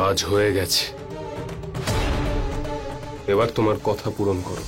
কাজ হয়ে গেছে, এবার তোমার কথা পূরণ করো।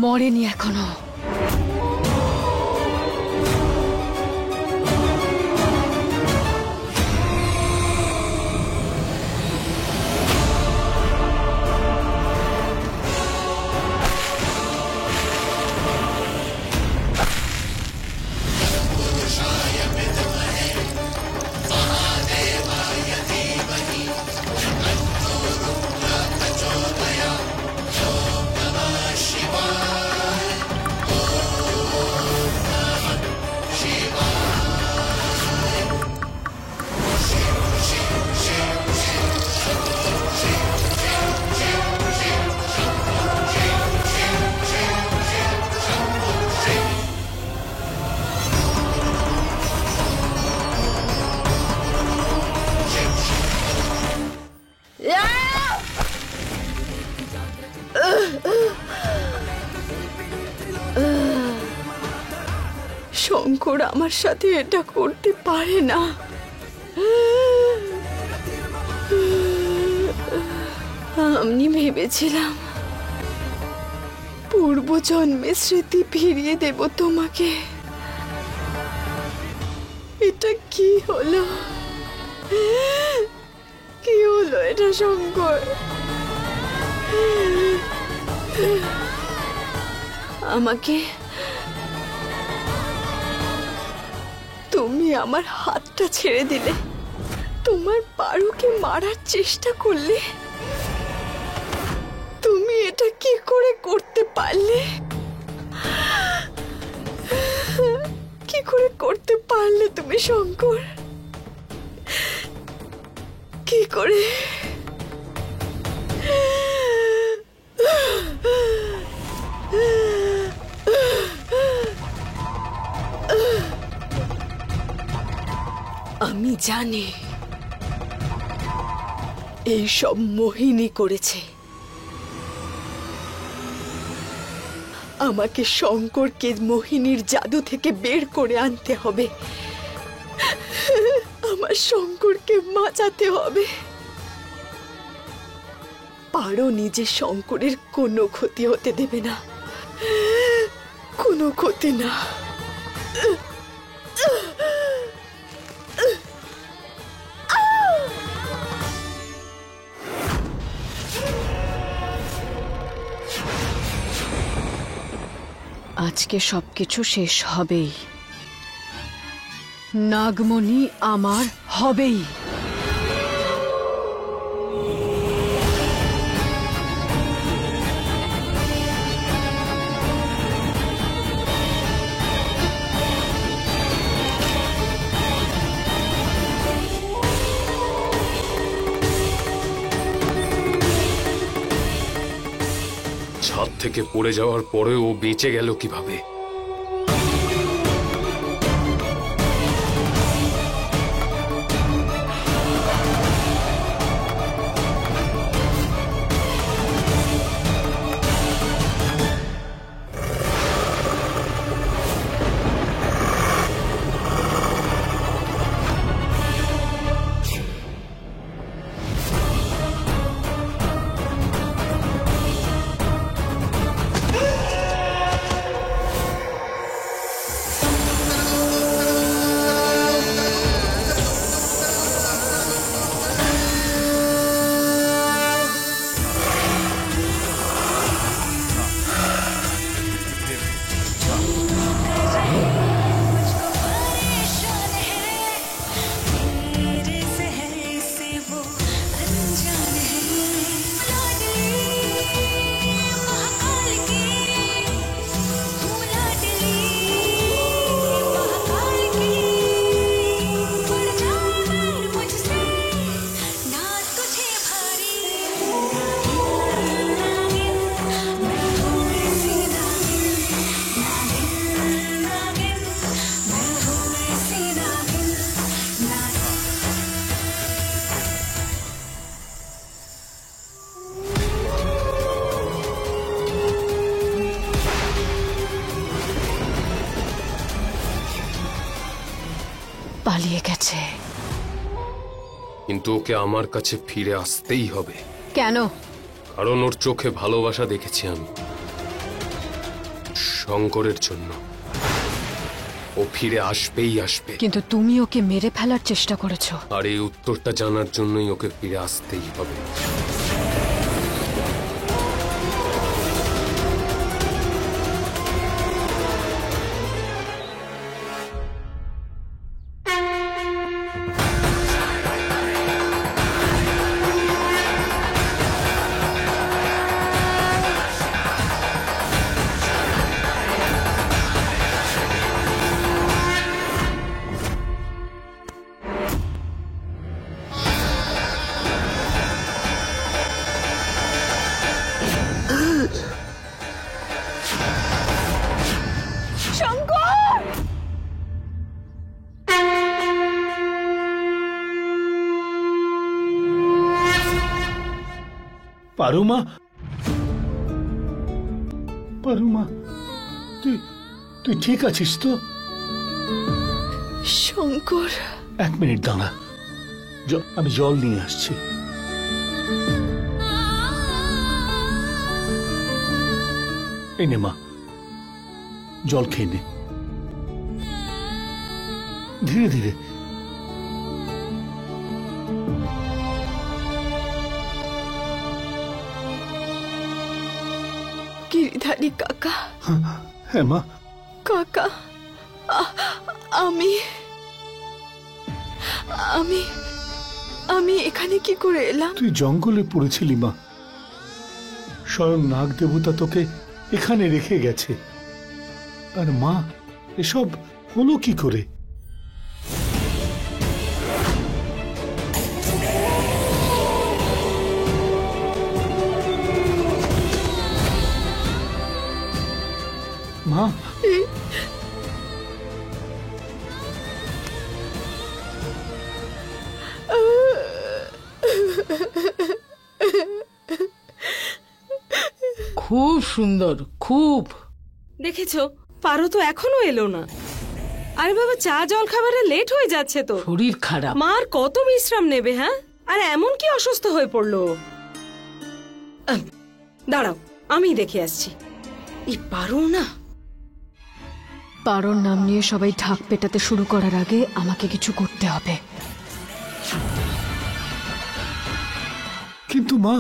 মরেনি এখনো। শঙ্কর আমার সাথে এটা করতে পারে না। আমি ভেবেছিলাম পূর্বজন্মের স্মৃতি ফিরিয়ে দেব তোমাকে। এটা কি হলো? কি হলো এটা শঙ্কর? আমাকে তুমি আমার হাতটা ছেড়ে দিলে, তোমার পারুকে মারার চেষ্টা করলে। তুমি এটা কি করে করতে পারলে? কি করে করতে পারলে তুমি শঙ্কর? কি করে? আমি জানি এই সব মোহিনী করেছে। আমাকে শঙ্করকে মোহিনীর জাদু থেকে বের করে আনতে হবে। আমার শঙ্করকে বাঁচাতে হবে। পারো নিজে শঙ্করের কোনো ক্ষতি হতে দেবে না, কোনো ক্ষতি না। আজকে সবকিছু শেষ হবেই। নাগমণি আমার হবেই। ছাদ থেকে পড়ে যাওয়ার পরে ও বেঁচে গেল কিভাবে? পালিয়ে গেছে। কিন্তু ওকে আমার কাছে ফিরে আসতেই হবে, কেন? কারণ ওর চোখে ভালোবাসা দেখেছি আমি, শঙ্করের জন্য। ও ফিরে আসবেই আসবে। কিন্তু তুমি ওকে মেরে ফেলার চেষ্টা করেছো। আর এই উত্তরটা জানার জন্যই ওকে ফিরে আসতেই হবে। পারুমা, পারুমা, তুই তুই ঠিক আছিস তো? শঙ্কর, 1 মিনিট দাঁড়া, আমি জল নিয়ে আসছি। এই নে মা, জল খেয়ে নে, ধীরে ধীরে। গিরিধারী কাকা। হ্যাঁ মা। কাকা, আমি আমি আমি এখানে কি করে এলাম? তুই জঙ্গলে পড়েছিলি মা, স্বয়ং নাগ দেবতা তোকে এখানে রেখে গেছে। আর মা, এসব হলো কি করে? মা, খুব সুন্দর, খুব। দেখেছো, পারো তো এখনো এলো না। আরে বাবা, চা জল খাবারে লেট হয়ে যাচ্ছে তো। শরীর খারাপ। মার কত বিশ্রাম নেবে? হ্যাঁ, আর এমন কি অসুস্থ হয়ে পড়লো? দাঁড়াও, আমি দেখে আসছি। পারো না। পারোর নাম নিয়ে সবাই ঢাক পেটাতে শুরু করার আগে আমাকে কিছু করতে হবে। কিন্তু মা,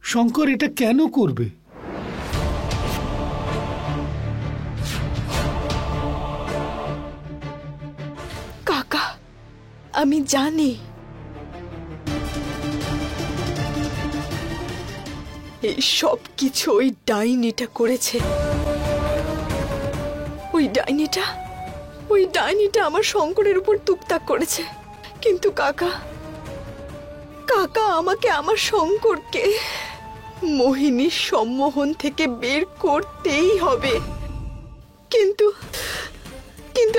শঙ্কর এটা কেন করবে? কাকা, আমি জানি এই সব কিছু ওই ডাইনিটা করেছে। ওই ডাইনিটা আমার শঙ্করের উপর তুকতাক করেছে। কিন্তু কাকা, আমাকে আমার শঙ্করকে মোহিনীর সম্মোহন থেকে বের করতেই হবে। কিন্তু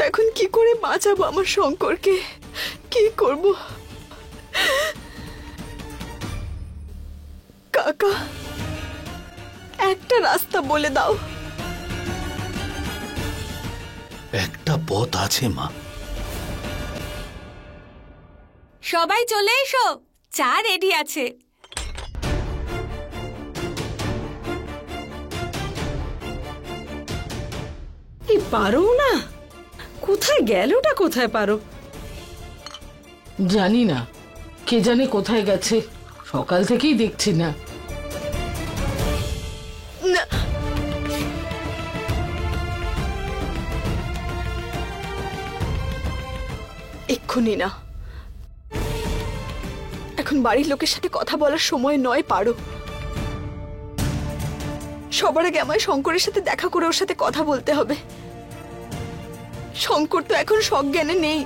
এখন কি করে বাঁচাবো আমার শঙ্করকে? কি করব? কাকা, একটা রাস্তা বলে দাও। একটা পথ আছে মা। সবাই চলে এসো, চা রেডি আছে। পারো না, কোথায় গেলটা? কোথায় পারো? জানি না, কে জানে কোথায় গেছে। সকাল থেকেই দেখছি না। না, এক্ষুনি না। এখন বাড়ির লোকের সাথে কথা বলার সময় নয় পারো। সবার আগে আমায় শঙ্করের সাথে দেখা করে ওর সাথে কথা বলতে হবে। শঙ্কর তো এখন সজ্ঞানে নেই।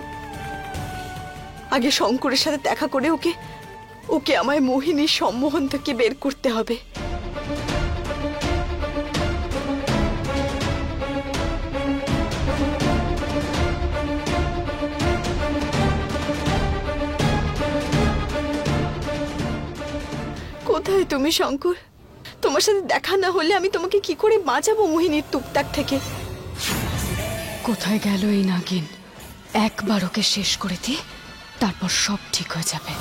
আগে শঙ্করের সাথে দেখা করে ওকে আমায় মোহিনীর সম্মোহন থেকে বের করতে হবে। কোথায় তুমি শঙ্কর? তোমার সাথে দেখা না হলে আমি তোমাকে কি করে বাঁচাবো মোহিনীর তুকতাক থেকে? কোথায় গেল এই নাগিন? একবার ওকে শেষ করে দিই, তারপর সব ঠিক হয়ে যাবে।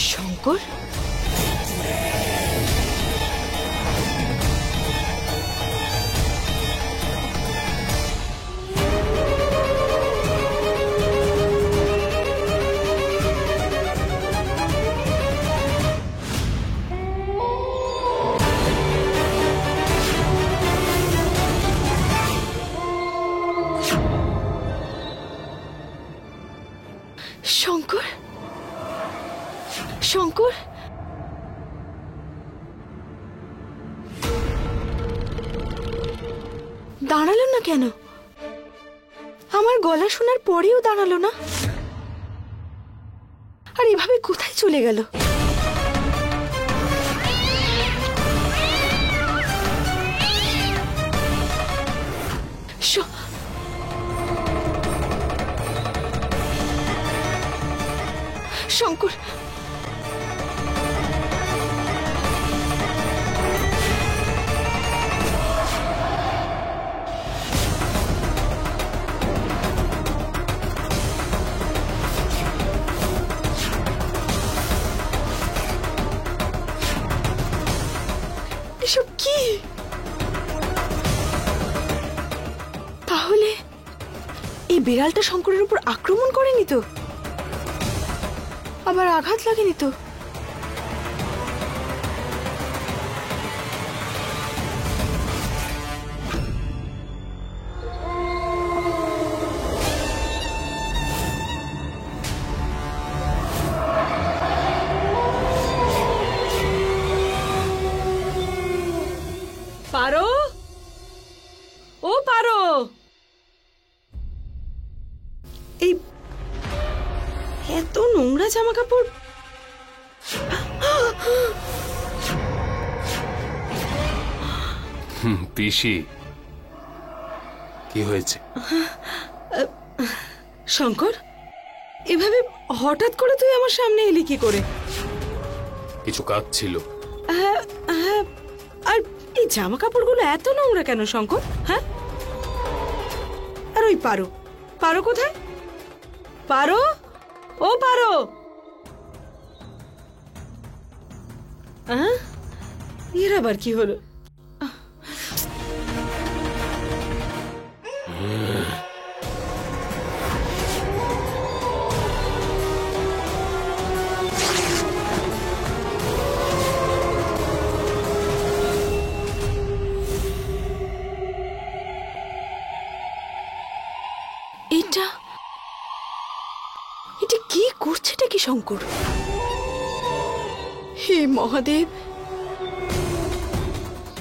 শঙ্কর, শঙ্কর, শঙ্কর, দাঁড়ালো না কেন? আমার গলা শোনার পরেও দাঁড়ালো না। আর এভাবে কোথায় চলে গেল? শঙ্কর, এসব কি? তাহলে এই বিড়ালটা শঙ্করের উপর আক্রমণ করেনি তো? আবার আঘাত লাগেনি তো? পারো, ও পারো, এই এত নোংরা জামা কাপড়। পিসি, কি হয়েছে? শঙ্কর, এভাবে হঠাৎ করে তুই আমার সামনে এলি কি করে? কিছু কাজ ছিল। হ্যাঁ হ্যাঁ, আর এই জামা কাপড়গুলো এত নোংরা কেন শঙ্কর? হ্যাঁ, আর ওই পারো, পারো কোথায়? পারো, ও পারো, এর আবার কি হলো? এটা এটা কি করছেটা কি শঙ্কর? হে মহাদেব,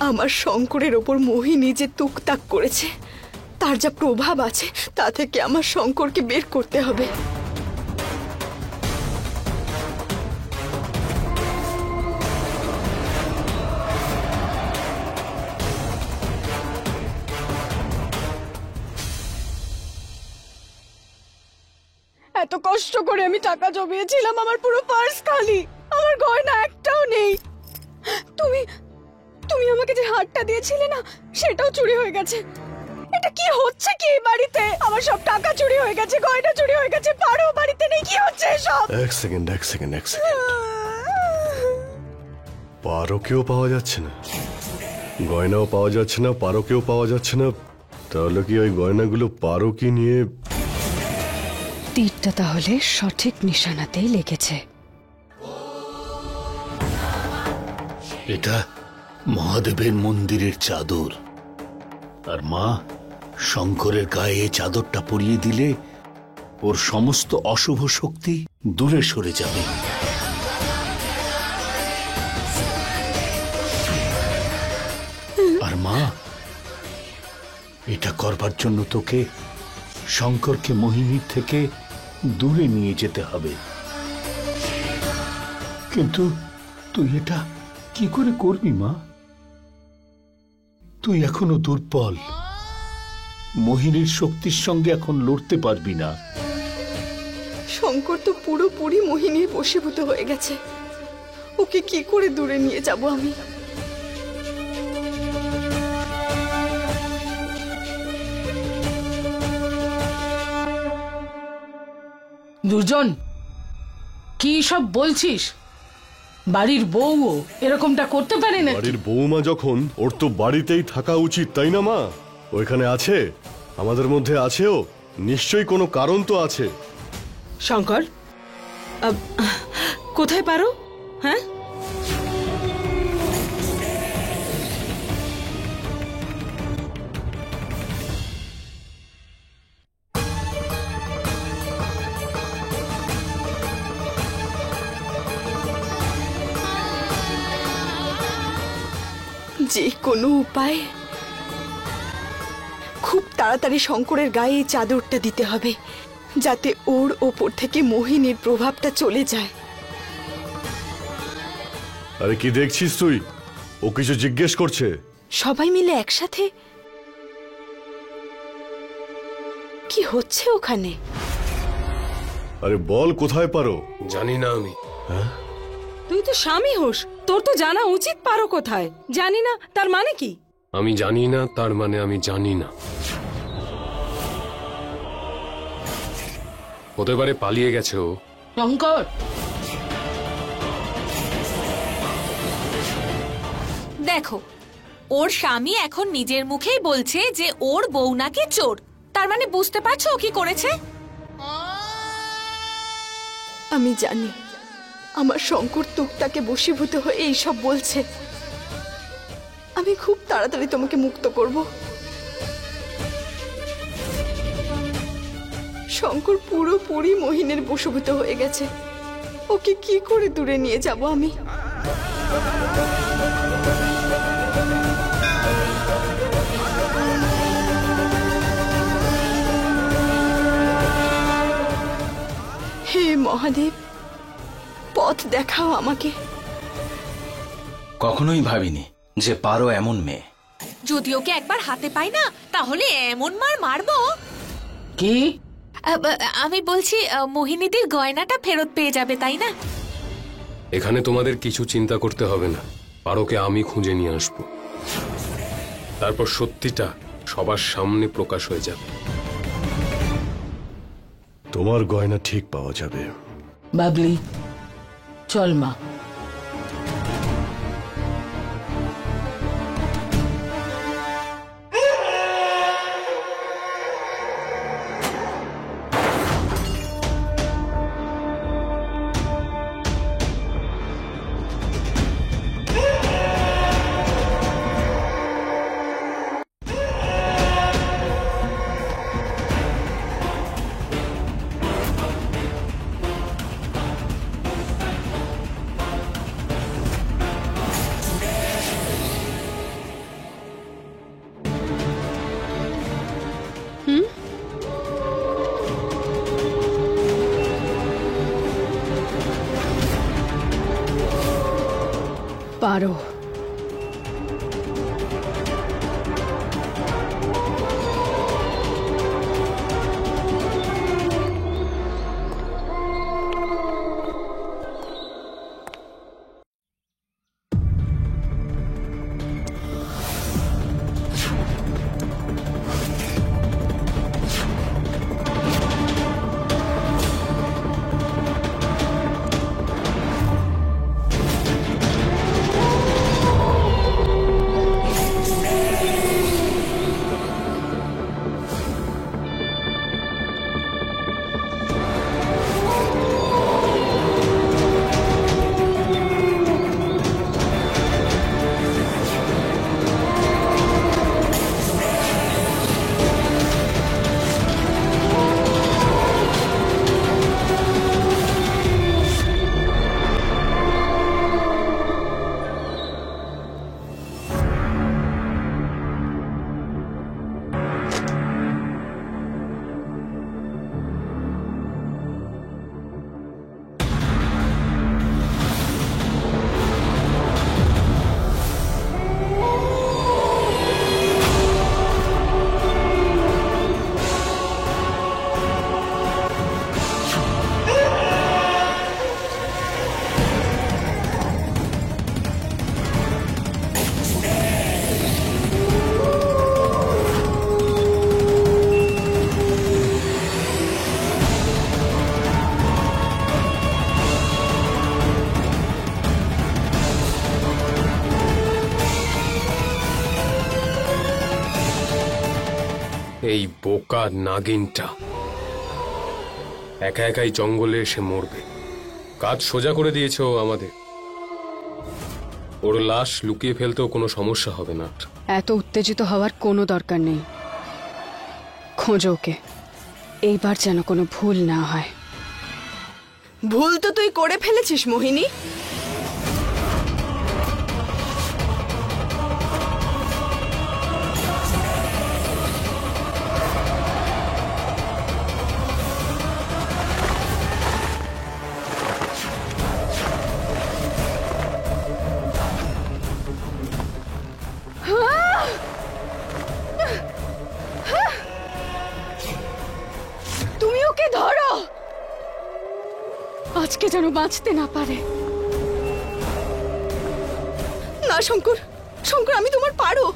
আমার শঙ্করের ওপর মোহিনী যে তুকতাক করেছে, তার যা প্রভাব আছে তা থেকে আমার শঙ্করকে বের করতে হবে। এত কষ্ট করে আমি টাকা জমিয়েছিলাম, আমার পুরো পার্স খালি, আমার গয়না একটাও নেই। তুমি তুমি আমাকে যে হারটা দিয়েছিলে না, সেটাও চুরি হয়ে গেছে। এটা কি হচ্ছে কি এই বাড়িতে? আমার সব টাকা চুরি হয়ে গেছে, গয়না চুরি হয়ে গেছে, পারো বাড়িতে নেই, কি হচ্ছে সব? এক সেকেন্ড। পারোকেও পাওয়া যাচ্ছে না, গয়নাও পাওয়া যাচ্ছে না, পারোকেও পাওয়া যাচ্ছে না। তাহলে কি ওই গয়নাগুলো পারো কি নিয়ে? তীরটা তাহলে সঠিক নিশানাতেই লেগেছে। এটা মহাদেবের মন্দিরের চাদর, আর মা শঙ্করের গায়ে এই চাদরটা পরিয়ে দিলে ওর সমস্ত অশুভ শক্তি দূরে সরে যাবে। আর মা, এটা করবার জন্য তোকে শঙ্করকে মোহিনীর থেকে দূরে নিয়ে যেতে হবে। কিন্তু তুই এটা কি করে করবি মা? তুই এখনো দুর্বল, মোহিনীর শক্তির সঙ্গে এখন লড়তে পারবি না। শঙ্কর তো পুরোপুরি মোহিনীর বশীভূত হয়ে গেছে, ওকে কি করে দূরে নিয়ে যাব আমি? দুজন কি সব বলছিস? বাড়ির বউও এরকমটা করতে পারে না? বাড়ির বৌমা যখন, ওর তো বাড়িতেই থাকা উচিত, তাই না মা? ওইখানে আছে, আমাদের মধ্যে আছেও, নিশ্চয়ই কোনো কারণ তো আছে। শঙ্কর, কোথায় পারো? হ্যাঁ, যে কোনো উপায় খুব তাড়াতাড়ি শঙ্করের গায়ে এই চাদরটা দিতে হবে, যাতে ওর ওপর থেকে মোহিনীর প্রভাবটা চলে যায়। আরে কি দেখছিস তুই? ও কিছু জিজ্ঞেস করছে। সবাই মিলে একসাথে কি হচ্ছে ওখানে? আরে বল, কোথায় পারো? জানি না আমি। তুই তো স্বামী হোস, তোর তো জানা উচিত পারো কোথায়। জানি না তার মানে কি? আমি জানি না তার মানে আমি জানি না। হতে পারে পালিয়ে গেছে ও। শঙ্কর, দেখো, ওর স্বামী এখন নিজের মুখেই বলছে যে ওর বউ নাকি চোর। তার মানে বুঝতে পারছো ও কি করেছে? আমি জানি আমার শঙ্কর তুকটাকে বশীভূত হয়ে এইসব বলছে। আমি খুব তাড়াতাড়ি তোমাকে মুক্ত করব। শঙ্কর পুরোপুরি মোহিনীর বশীভূত হয়ে গেছে। ওকে কি করে দূরে নিয়ে যাব আমি? হে মহাদেব, পথ দেখাও আমাকে। কখনোই ভাবিনি যে পারো এমন মেয়ে। যদি ওকে একবার হাতে পাই না, তাহলে এমন মার মারবো। কি? আমি বলছি, মোহিনীদের গয়নাটা ফেরত পেয়ে যাবে, তাই না? এখানে তোমাদের কিছু চিন্তা করতে হবে না। পারোকে আমি খুঁজে নিয়ে আসব, তারপর সত্যিটা সবার সামনে প্রকাশ হয়ে যাবে। তোমার গয়না ঠিক পাওয়া যাবে। বাবলি, চল মা। পারো। এই বোকা নাগিনটা একা একাই জঙ্গলে এসে মরবে। কাজ সোজা করে দিয়েছে ও আমাদের। ওর লাশ লুকিয়ে ফেলতেও কোনো সমস্যা হবে না। এত উত্তেজিত হওয়ার কোনো দরকার নেই। খোঁজো ওকে, এইবার যেন কোনো ভুল না হয়। ভুল তো তুই করে ফেলেছিস মোহিনী। তুমি ওকে ধরো, আজকে যেন বাঁচতে না পারে। না শঙ্কর, শঙ্কর আমি তোমার পারো।